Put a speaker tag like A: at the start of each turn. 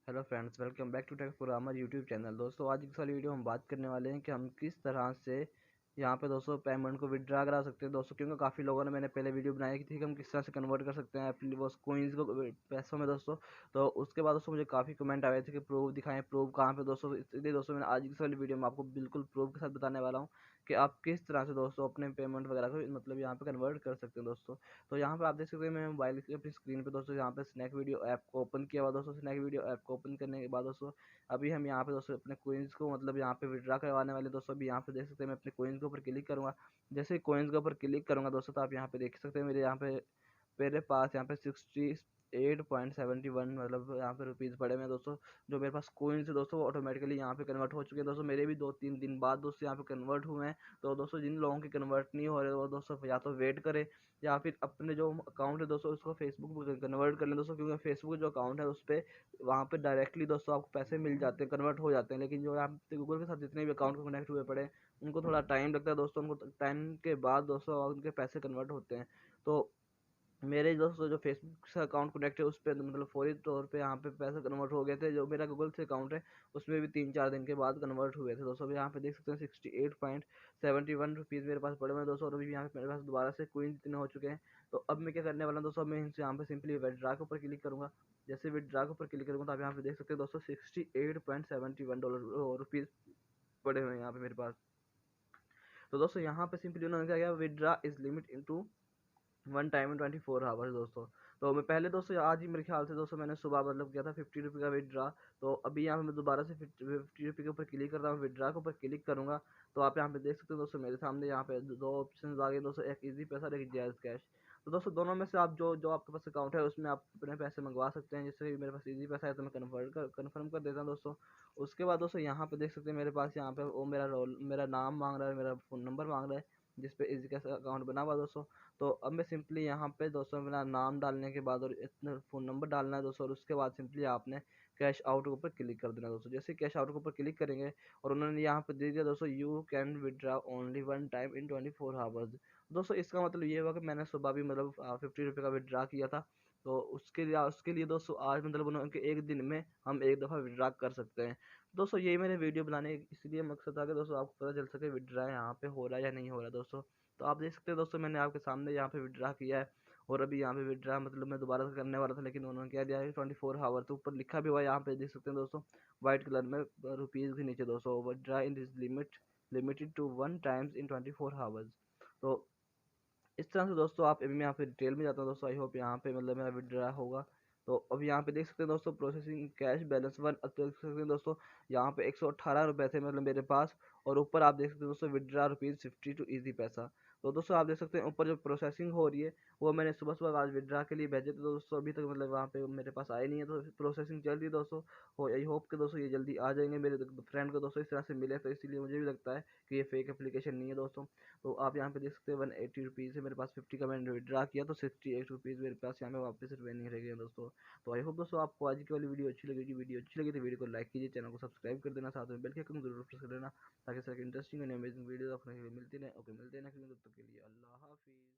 A: Hello friends, welcome back to tech programmer YouTube channel. दोस्तों, आज इस वाली वीडियो में हम बात करने वाले हैं कि हम किस तरह से यहाँ पे दोस्तों पेमेंट को विड्रा करा सकते हैं दोस्तों। क्योंकि काफ़ी लोगों ने मैंने पहले वीडियो बनाई थी कि हम किस तरह से कन्वर्ट कर सकते हैं अपनी वो कोइंस को पैसों में दोस्तों। तो उसके बाद दोस्तों मुझे काफ़ी कमेंट आए थे कि प्रूफ दिखाएं, प्रूफ कहाँ पे दोस्तों। इसलिए दोस्तों मैंने आज इस वाली वीडियो में आपको बिल्कुल प्रूफ के साथ बताने वाला हूँ कि आप किस तरह से दोस्तों अपने पेमेंट वगैरह को मतलब यहाँ पे कन्वर्ट कर सकते हैं दोस्तों। तो यहाँ पे आप देख सकते हैं मैं मोबाइल की अपनी स्क्रीन पे दोस्तों यहाँ पे स्नैक वीडियो ऐप को ओपन किया हुआ दोस्तों। स्नैक वीडियो ऐप को ओपन करने के बाद दोस्तों अभी हम यहाँ पे दोस्तों अपने कोइंस को मतलब यहाँ पे विड्रा करवाने वाले दोस्तों। अभी यहाँ पे देख सकते हैं मैं अपने कोइंस के ऊपर क्लिक करूँगा। जैसे कोइंस के ऊपर क्लिक करूँगा दोस्तों तो आप यहाँ पे देख सकते हैं मेरे पास यहाँ पे 68.71 मतलब यहाँ पे रुपीज़ पड़े हुए हैं दोस्तों। जो मेरे पास कोइंस है दोस्तों वो ऑटोमेटिकली यहाँ पे कन्वर्ट हो चुके हैं दोस्तों। मेरे भी 2-3 दिन बाद दोस्तों यहाँ पे कन्वर्ट हुए हैं। तो दोस्तों जिन लोगों के कन्वर्ट नहीं हो रहे वो दोस्तों या तो वेट करें या फिर अपने जो अकाउंट है दोस्तों उसको फेसबुक पर कन्वर्ट कर लें दोस्तों। क्योंकि फेसबुक जो अकाउंट है उस पर वहाँ पे डायरेक्टली दोस्तों आपको पैसे मिल जाते हैं, कन्वर्ट हो जाते हैं। लेकिन जो यहाँ पे गूगल के साथ जितने भी अकाउंट को कनेक्ट हुए पड़े हैं उनको थोड़ा टाइम लगता है दोस्तों। उनको टाइम के बाद दोस्तों उनके पैसे कन्वर्ट होते हैं। तो मेरे दोस्तों जो फेसबुक से अकाउंट कनेक्ट है उस पर मतलब फौरी तौर पे यहाँ पे पैसे कन्वर्ट हो गए थे। जो मेरा गूगल से अकाउंट है उसमें भी 3-4 दिन के बाद कन्वर्ट हुए थे दोस्तों। अभी यहाँ पे देख सकते हैं 68.71 रुपीज़ मेरे पास पड़े हुए हैं दोस्तों। और अभी यहाँ पे मेरे पास दोबारा से कोइन इतने हो चुके हैं। तो अब मैं क्या करने वाला हूँ दोस्तों, मैं इनसे यहाँ पे सिंपली विड्रा के ऊपर क्लिक करूँगा। जैसे विड्रा के ऊपर क्लिक करूँगा तो आप यहाँ पे देख सकते हैं दोस्तों $68.71 पड़े हुए हैं यहाँ पे मेरे पास। तो दोस्तों यहाँ पे सिंपली उन्होंने क्या किया, withdraw is limit into one time in 24 hours दोस्तों। तो मैं पहले दोस्तों आज ही मेरे ख्याल से दोस्तों मैंने सुबह मतलब किया था 50 रुपये का विड्रा। तो अभी यहाँ पे मैं दोबारा से 50 रुपये के ऊपर क्लिक कर रहा हूँ, विड्रा के ऊपर क्लिक करूँगा। तो आप यहाँ पे देख सकते हो दोस्तों मेरे सामने यहाँ पे दो ऑप्शन आ गए दोस्तों, एक इजी पैसा और एक जायज़ कैश। तो दोस्तों दोनों में से आप जो जो आपके पास अकाउंट है उसमें आप अपने पैसे मंगवा सकते हैं। जैसे कि मेरे पास इजी पैसा है तो मैं कन्फर्म कर देता हूँ दोस्तों। उसके बाद दोस्तों यहाँ पे देख सकते हैं मेरे पास यहाँ पे वो मेरा नाम मांग रहा है, मेरा फ़ोन नंबर मांग रहा है जिसपे इजी कैश अकाउंट बना हुआ दोस्तों। तो अब मैं सिंपली यहाँ पे दोस्तों मेरा नाम डालने के बाद और इतना फ़ोन नंबर डालना है दोस्तों। और उसके बाद सिंपली आपने कैश आउट के ऊपर क्लिक कर देना दोस्तों। जैसे कैश आउट के ऊपर क्लिक करेंगे और उन्होंने यहाँ पे दे दिया दोस्तों, you can withdraw only one time in 24 hours. दोस्तों इसका मतलब ये हुआ कि मैंने सुबह भी मतलब 50 रुपये का विड्रा किया था। तो उसके लिए दोस्तों आज मतलब उन्होंने एक दिन में हम एक दफ़ा विड्रा कर सकते हैं दोस्तों। यही मैंने वीडियो बनाने इसलिए मकसद था कि दोस्तों आपको पता चल सके विड्रा यहाँ पे हो रहा है या नहीं हो रहा दोस्तों। तो आप देख सकते हैं दोस्तों मैंने आपके सामने यहाँ पे विड्रा किया है। और अभी यहाँ पे विड्रा मतलब मैं दोबारा से करने वाला था लेकिन उन्होंने क्या दिया है 24 आवर। तो ऊपर लिखा भी हुआ है यहाँ पे देख सकते हैं दोस्तों व्हाइट कलर में रुपीज़ के नीचे दोस्तों, withdraw in this limited to one times in 24 hours. तो इस तरह से दोस्तों आप अभी मैं यहाँ पे डिटेल में जाता हूँ दोस्तों। आई होप यहाँ पे मतलब मेरा विड्रा होगा। तो अभी यहाँ पे देख सकते हैं दोस्तों प्रोसेसिंग कैश बैलेंस वन। अब देख सकते हैं दोस्तों यहाँ पे 118 रुपये थे मतलब मेरे पास। और ऊपर आप देख सकते हैं दोस्तों विड्रा ₹50 टू इजी पैसा। तो दोस्तों आप देख सकते हैं ऊपर जो प्रोसेसिंग हो रही है वो मैंने सुबह सुबह आज विड्रा के लिए भेजे थे दोस्तों। अभी तक मतलब वहाँ पे मेरे पास आए नहीं है तो प्रोसेसिंग चल रही है दोस्तों। हो आई होप कि दोस्तों ये जल्दी आ जाएंगे। मेरे फ्रेंड को दोस्तों इस तरह से मिले तो इसीलिए मुझे भी लगता है कि ये फेक एप्लीकेशन नहीं है दोस्तों। तो आप यहाँ पे देख सकते हैं 180 रुपीज़ है मेरे पास, 50 का मैंने विड्रा किया तो 68 रुपीज़ मेरे पास यहाँ पे वापस रिमेनिंग रह गए दोस्तों। तो आई होप दोस्तों आपको आज की वाली वीडियो अच्छी लगी। वीडियो अच्छी लगी तो वीडियो को लाइक कीजिए, चैनल को सब्सक्राइब कर देना, साथ में बेल के आइकन जरूर प्रेस कर देना ताकि sir interesting and amazing video अपने मिलती रहे। ओके, मिलते हैं नेक्स्ट वीडियो, तब तक के लिए अल्लाह हाफिज़।